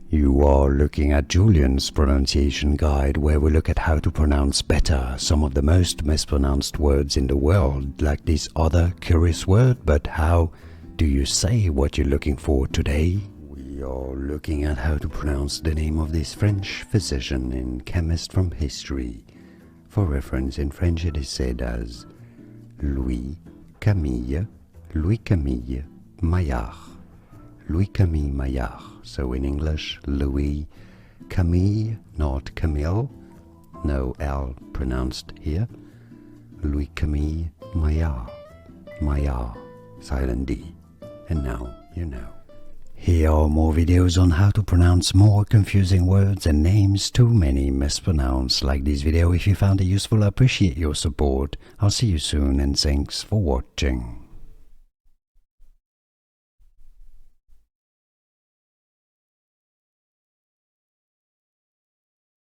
You are looking at Julian's pronunciation guide, where we look at how to pronounce better some of the most mispronounced words in the world, like this other curious word. But how do you say what you're looking for today? We are looking at how to pronounce the name of this French physician and chemist from history. For reference, in French it is said as Louis-Camille Maillard. Louis-Camille Maillard. So in English, Louis Camille, not Camille, no L pronounced here. Louis-Camille Maillard. Maillard, silent D. And now you know. Here are more videos on how to pronounce more confusing words and names too many mispronounced. Like this video if you found it useful. I appreciate your support. I'll see you soon and thanks for watching.